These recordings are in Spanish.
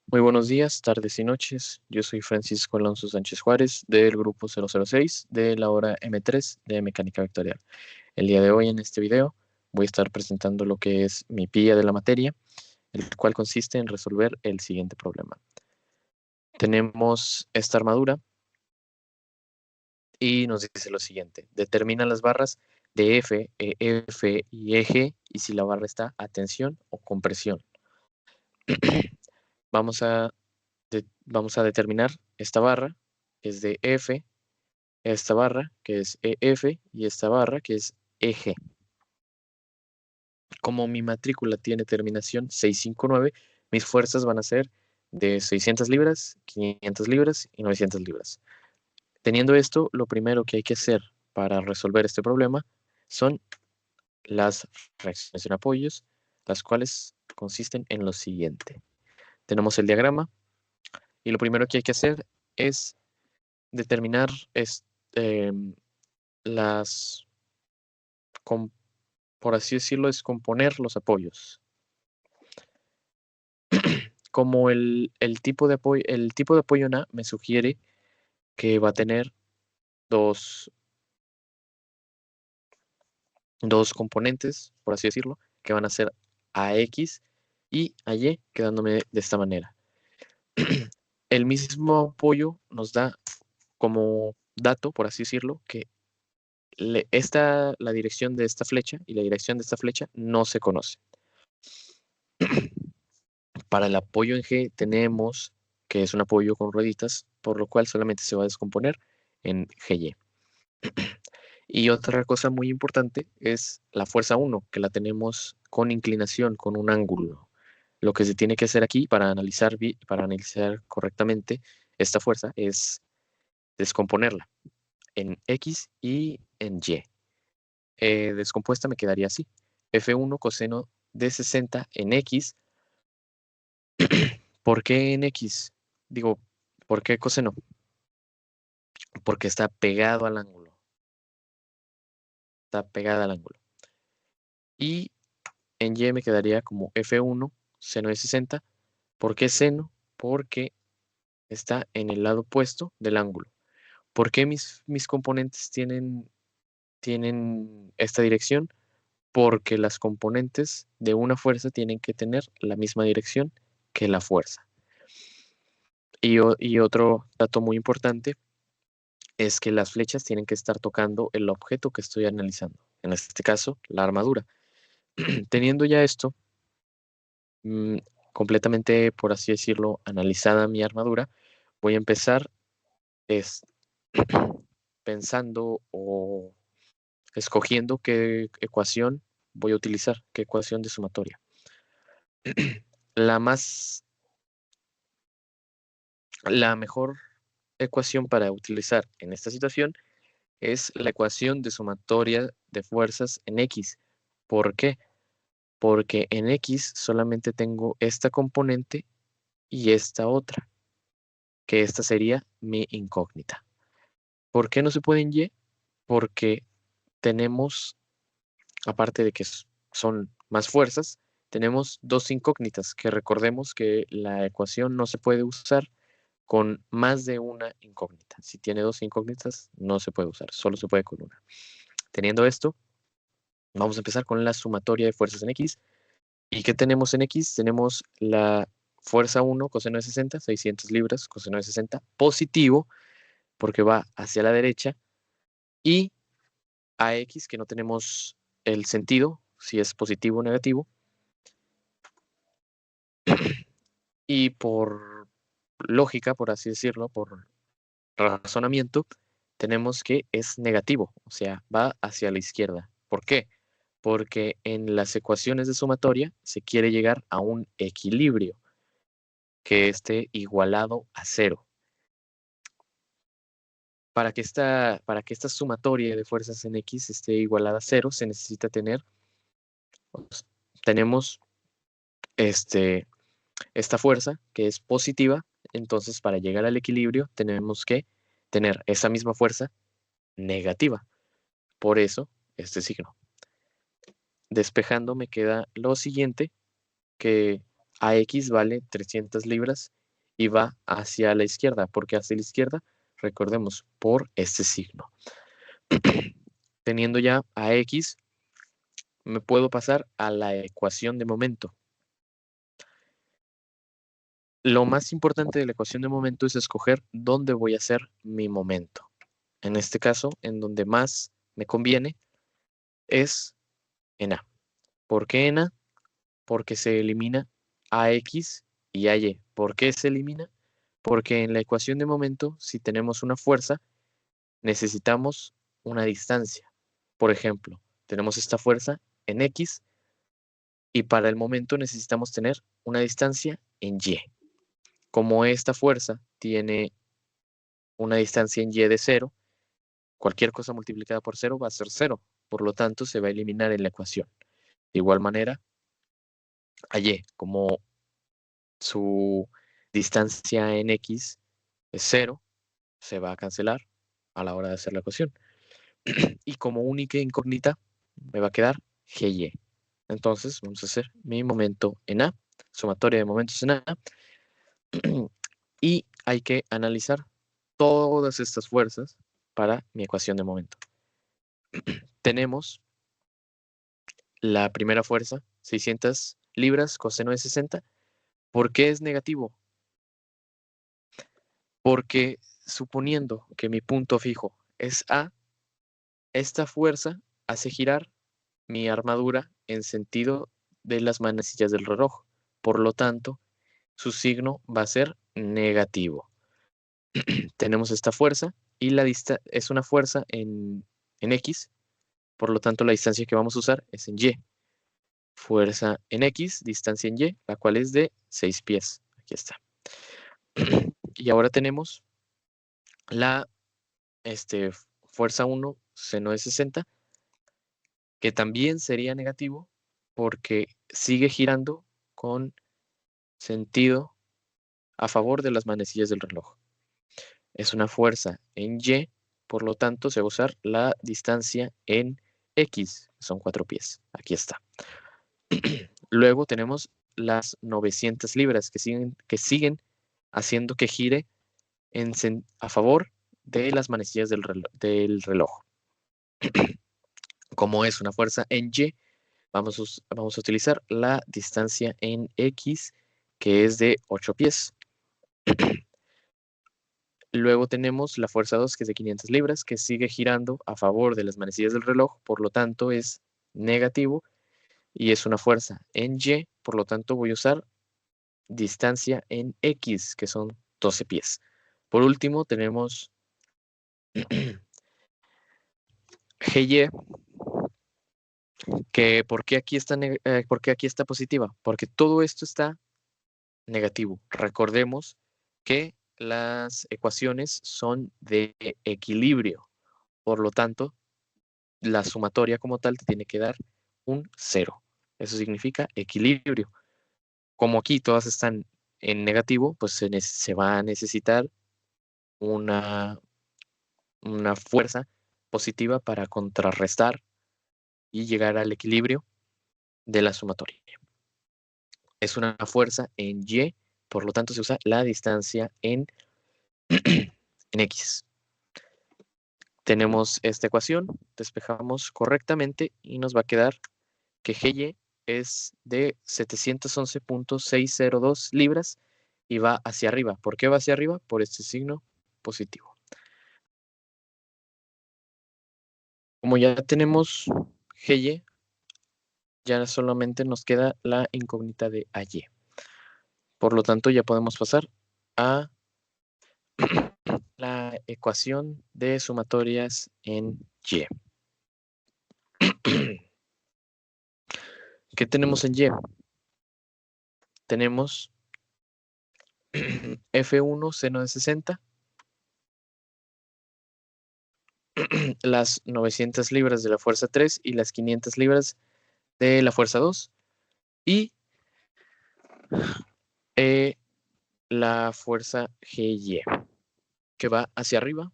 Muy buenos días, tardes y noches. Yo soy Francisco Alonso Sánchez Juárez del grupo 006 de la hora M3 de Mecánica Vectorial. El día de hoy en este video voy a estar presentando lo que es mi PIA de la materia, el cual consiste en resolver el siguiente problema. Tenemos esta armadura y nos dice lo siguiente. Determina las barras de F, F y G y si la barra está a tensión o compresión. Vamos a, vamos a determinar esta barra, que es de F, esta barra que es EF y esta barra que es EG. Como mi matrícula tiene terminación 659, mis fuerzas van a ser de 600 libras, 500 libras y 900 libras. Teniendo esto, lo primero que hay que hacer para resolver este problema son las reacciones en apoyos, las cuales consisten en lo siguiente. Tenemos el diagrama y lo primero que hay que hacer es determinar eh, las por así decirlo, descomponer los apoyos. Como el tipo de apoyo NA me sugiere que va a tener dos, dos componentes, por así decirlo, que van a ser AX y AY, quedándome de esta manera. El mismo apoyo nos da como dato, por así decirlo, que la dirección de esta flecha y la dirección de esta flecha no se conoce. Para el apoyo en G tenemos que es un apoyo con rueditas, por lo cual solamente se va a descomponer en GY. Y otra cosa muy importante es la fuerza 1, que la tenemos con inclinación, con un ángulo. Lo que se tiene que hacer aquí para analizar correctamente esta fuerza es descomponerla en X y en Y. Descompuesta me quedaría así. F1 coseno de 60 en X. ¿Por qué en X? Digo, ¿por qué coseno? Porque está pegado al ángulo. Está pegada al ángulo. Y en Y me quedaría como F1 seno de 60. ¿Por qué seno? Porque está en el lado opuesto del ángulo. ¿Por qué mis componentes tienen esta dirección? Porque las componentes de una fuerza tienen que tener la misma dirección que la fuerza. Y otro dato muy importante es que las flechas tienen que estar tocando el objeto que estoy analizando. En este caso, la armadura. Teniendo ya esto mm, completamente, por así decirlo, analizada mi armadura, voy a empezar es, pensando o escogiendo qué ecuación voy a utilizar, qué ecuación de sumatoria. La más, la mejor ecuación para utilizar en esta situación es la ecuación de sumatoria de fuerzas en X. ¿Por qué? Porque en X solamente tengo esta componente y esta otra, que esta sería mi incógnita. ¿Por qué no se puede en Y? Porque tenemos, aparte de que son más fuerzas, tenemos dos incógnitas, que recordemos que la ecuación no se puede usar con más de una incógnita. Si tiene dos incógnitas, no se puede usar, solo se puede con una. Teniendo esto, vamos a empezar con la sumatoria de fuerzas en X. ¿Y qué tenemos en X? Tenemos la fuerza 1, coseno de 60, 600 libras, coseno de 60, positivo, porque va hacia la derecha, y AX, que no tenemos el sentido, si es positivo o negativo, y por lógica, por así decirlo, por razonamiento, tenemos que es negativo, o sea, va hacia la izquierda. ¿Por qué? Porque en las ecuaciones de sumatoria se quiere llegar a un equilibrio que esté igualado a cero. Para que esta sumatoria de fuerzas en X esté igualada a cero, se necesita tenemos este, esta fuerza que es positiva, entonces para llegar al equilibrio tenemos que tener esa misma fuerza negativa. Por eso, este signo. Despejando me queda lo siguiente, que AX vale 300 libras y va hacia la izquierda. ¿Por qué hacia la izquierda? Recordemos, por este signo. Teniendo ya AX, me puedo pasar a la ecuación de momento. Lo más importante de la ecuación de momento es escoger dónde voy a hacer mi momento. En este caso, en donde más me conviene es en A. ¿Por qué en A? Porque se elimina AX y AY. ¿Por qué se elimina? Porque en la ecuación de momento, si tenemos una fuerza, necesitamos una distancia. Por ejemplo, tenemos esta fuerza en X y para el momento necesitamos tener una distancia en Y. Como esta fuerza tiene una distancia en Y de 0, cualquier cosa multiplicada por 0 va a ser 0. Por lo tanto, se va a eliminar en la ecuación. De igual manera, a Y, como su distancia en X es 0, se va a cancelar a la hora de hacer la ecuación. Y como única incógnita, me va a quedar GY. Entonces, vamos a hacer mi momento en A, sumatoria de momentos en A, y hay que analizar todas estas fuerzas para mi ecuación de momento. Tenemos la primera fuerza, 600 libras coseno de 60. ¿Por qué es negativo? Porque suponiendo que mi punto fijo es A, esta fuerza hace girar mi armadura en sentido de las manecillas del reloj. Por lo tanto, su signo va a ser negativo. Tenemos esta fuerza y la es una fuerza en X, por lo tanto la distancia que vamos a usar es en Y. Fuerza en X, distancia en Y, la cual es de 6 pies. Aquí está. Y ahora tenemos la fuerza 1, seno de 60, que también sería negativo porque sigue girando con sentido a favor de las manecillas del reloj. Es una fuerza en Y, por lo tanto se va a usar la distancia en X, son 4 pies. Aquí está. Luego tenemos las 900 libras que siguen haciendo que gire a favor de las manecillas del reloj. Como es una fuerza en Y, vamos a utilizar la distancia en X, que es de 8 pies. Luego tenemos la fuerza 2, que es de 500 libras, que sigue girando a favor de las manecillas del reloj, por lo tanto es negativo y es una fuerza en Y, por lo tanto voy a usar distancia en X, que son 12 pies. Por último tenemos GY, que ¿por qué aquí está positiva? Porque todo esto está negativo. Recordemos que las ecuaciones son de equilibrio, por lo tanto, la sumatoria como tal te tiene que dar un 0. Eso significa equilibrio. Como aquí todas están en negativo, pues se va a necesitar una fuerza positiva para contrarrestar y llegar al equilibrio de la sumatoria. Es una fuerza en Y, por lo tanto se usa la distancia en, en X. Tenemos esta ecuación, despejamos correctamente y nos va a quedar que GY es de 711.602 libras y va hacia arriba. ¿Por qué va hacia arriba? Por este signo positivo. Como ya tenemos GY, ya solamente nos queda la incógnita de AY. Por lo tanto, ya podemos pasar a la ecuación de sumatorias en Y. ¿Qué tenemos en Y? Tenemos F1 seno de 60, las 900 libras de la fuerza 3 y las 500 libras de la fuerza 2 y la fuerza GY, que va hacia arriba,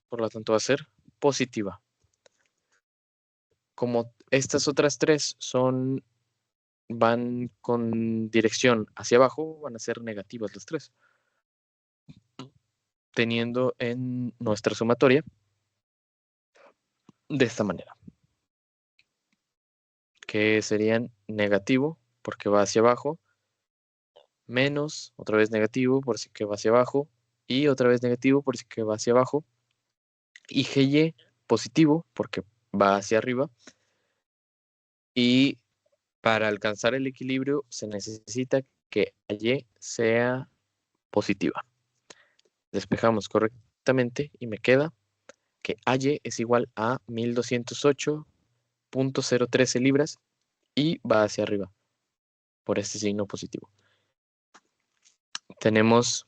por lo tanto va a ser positiva. Como estas otras tres son van con dirección hacia abajo, van a ser negativas las tres, teniendo en nuestra sumatoria de esta manera, que serían negativo porque va hacia abajo, menos, otra vez negativo por si que va hacia abajo, y otra vez negativo por si que va hacia abajo, y GY positivo porque va hacia arriba, y para alcanzar el equilibrio se necesita que Y sea positiva. Despejamos correctamente y me queda que AY es igual a 1208.013 libras y va hacia arriba por este signo positivo. Tenemos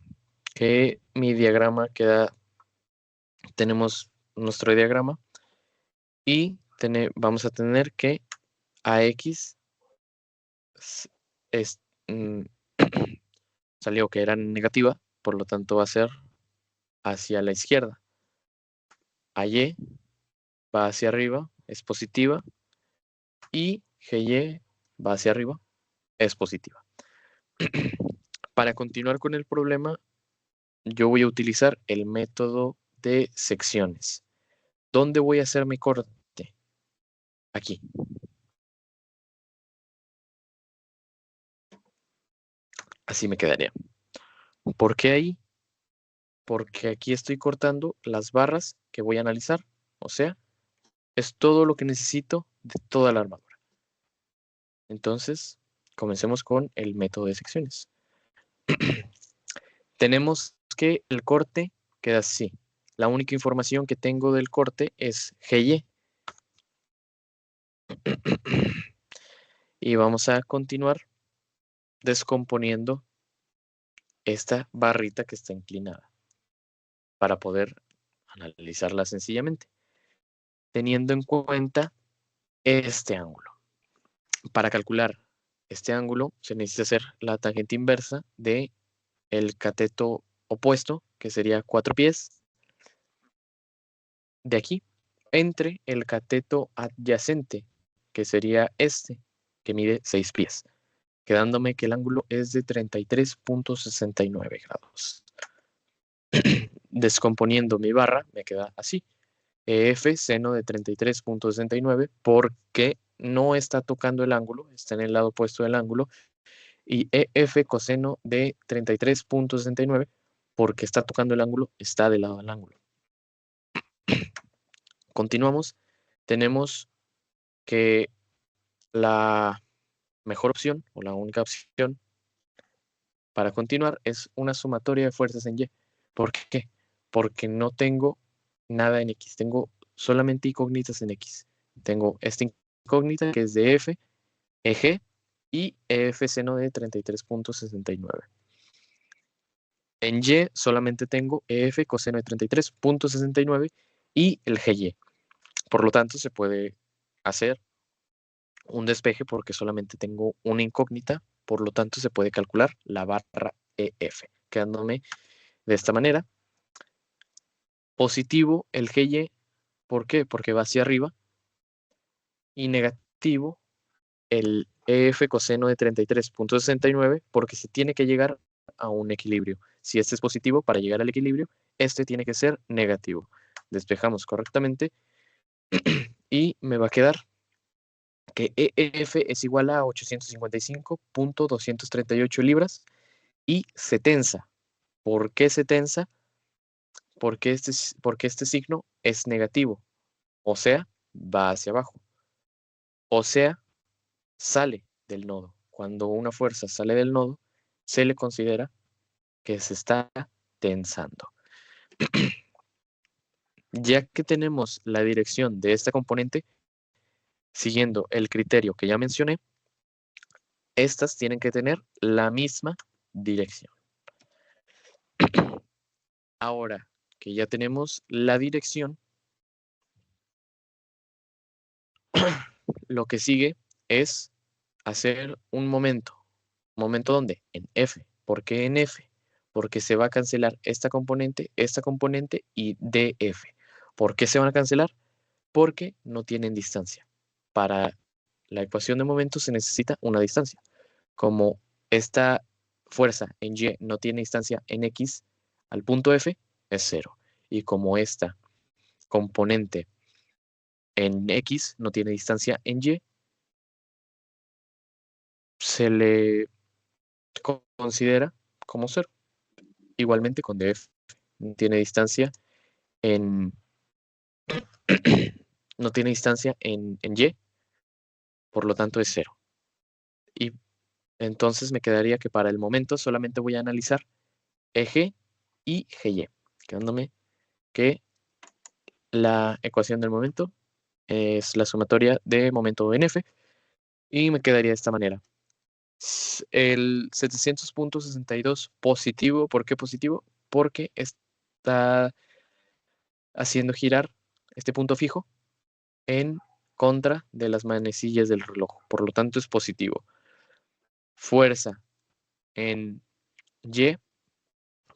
que mi diagrama queda, tenemos nuestro diagrama y vamos a tener que AX es, salió que era negativa, por lo tanto va a ser hacia la izquierda. AY va hacia arriba, es positiva, y GY va hacia arriba, es positiva. Para continuar con el problema, yo voy a utilizar el método de secciones. ¿Dónde voy a hacer mi corte? Aquí. Así me quedaría. ¿Por qué ahí? Porque aquí estoy cortando las barras que voy a analizar. O sea, es todo lo que necesito de toda la armadura. Entonces, comencemos con el método de secciones. Tenemos que el corte queda así. La única información que tengo del corte es GY. Y vamos a continuar descomponiendo esta barrita que está inclinada para poder analizarla sencillamente, teniendo en cuenta este ángulo. Para calcular este ángulo se necesita hacer la tangente inversa de el cateto opuesto, que sería 4 pies, de aquí, entre el cateto adyacente, que sería este, que mide 6 pies, quedándome que el ángulo es de 33.69 grados. Descomponiendo mi barra, me queda así. EF seno de 33.69 porque no está tocando el ángulo, está en el lado opuesto del ángulo, y EF coseno de 33.69 porque está tocando el ángulo, está del lado del ángulo. Continuamos. Tenemos que la mejor opción o la única opción para continuar es una sumatoria de fuerzas en Y. ¿Por qué? Porque no tengo nada en X, tengo solamente incógnitas en X. Tengo esta incógnita que es de F, EG y EF seno de 33.69. En Y solamente tengo EF coseno de 33.69 y el GY. Por lo tanto, se puede hacer un despeje porque solamente tengo una incógnita, por lo tanto se puede calcular la barra EF, quedándome de esta manera. Positivo el GY, ¿por qué? Porque va hacia arriba, y negativo el EF coseno de 33.69 porque se tiene que llegar a un equilibrio. Si este es positivo, para llegar al equilibrio, este tiene que ser negativo. Despejamos correctamente y me va a quedar que EF es igual a 855.238 libras y se tensa. ¿Por qué se tensa? Porque este signo es negativo, o sea, va hacia abajo, o sea, sale del nodo. Cuando una fuerza sale del nodo, se le considera que se está tensando. Ya que tenemos la dirección de esta componente, siguiendo el criterio que ya mencioné, estas tienen que tener la misma dirección. Ahora que ya tenemos la dirección, lo que sigue es hacer un momento. ¿Momento dónde? En F. ¿Por qué en F? Porque se va a cancelar esta componente y DF. ¿Por qué se van a cancelar? Porque no tienen distancia. Para la ecuación de momento se necesita una distancia. Como esta fuerza en Y no tiene distancia en X al punto F, es 0. Y como esta componente en X no tiene distancia en Y, se le considera como 0. Igualmente con DF no tiene distancia en no tiene distancia en Y, por lo tanto es 0. Y entonces me quedaría que para el momento solamente voy a analizar EG y GY, quedándome que la ecuación del momento es la sumatoria de momento en F y me quedaría de esta manera. El 700.62 positivo, ¿por qué positivo? Porque está haciendo girar este punto fijo en contra de las manecillas del reloj, por lo tanto es positivo. Fuerza en Y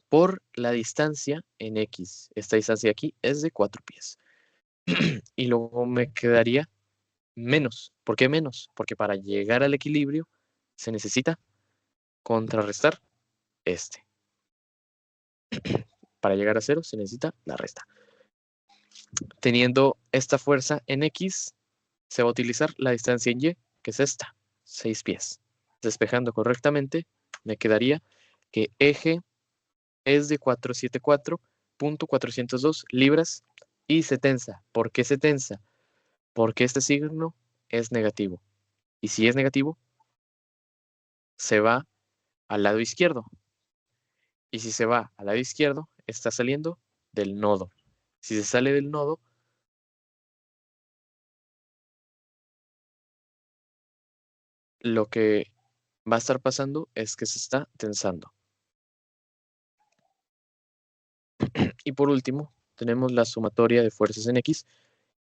por la distancia en X. Esta distancia aquí es de 4 pies. Y luego me quedaría menos. ¿Por qué menos? Porque para llegar al equilibrio se necesita contrarrestar este. Para llegar a 0 se necesita la resta. Teniendo esta fuerza en X, se va a utilizar la distancia en Y, que es esta, 6 pies. Despejando correctamente, me quedaría que eje es de 474.402 libras y se tensa. ¿Por qué se tensa? Porque este signo es negativo. Y si es negativo, se va al lado izquierdo. Y si se va al lado izquierdo, está saliendo del nodo. Si se sale del nodo, lo que va a estar pasando es que se está tensando. Y por último, tenemos la sumatoria de fuerzas en X,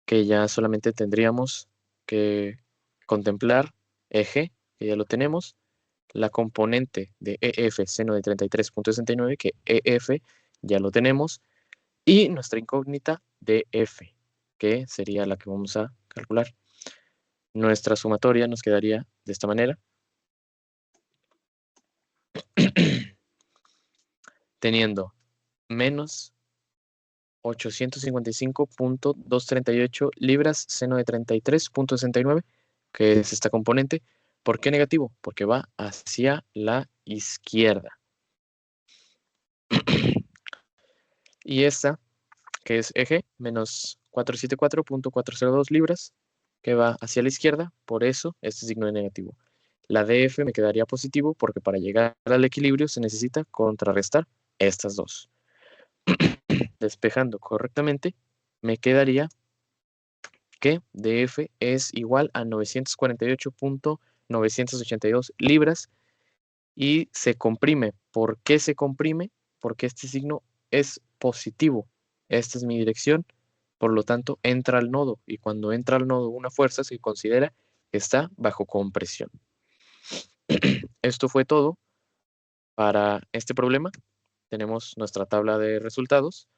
que ya solamente tendríamos que contemplar eje, que ya lo tenemos, la componente de EF seno de 33.69, que EF ya lo tenemos, y nuestra incógnita de F, que sería la que vamos a calcular. Nuestra sumatoria nos quedaría de esta manera, teniendo menos 855.238 libras seno de 33.69, que es esta componente. ¿Por qué negativo? Porque va hacia la izquierda. Y esta, que es eje, menos 474.402 libras, que va hacia la izquierda, por eso este signo de negativo. La DF me quedaría positivo porque para llegar al equilibrio se necesita contrarrestar estas dos. Despejando correctamente, me quedaría que DF es igual a 948.982 libras y se comprime. ¿Por qué se comprime? Porque este signo es positivo. Esta es mi dirección, por lo tanto entra al nodo y cuando entra al nodo una fuerza se considera que está bajo compresión. Esto fue todo para este problema. Tenemos nuestra tabla de resultados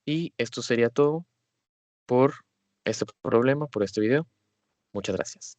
y esto sería todo por este problema, por este video. Muchas gracias.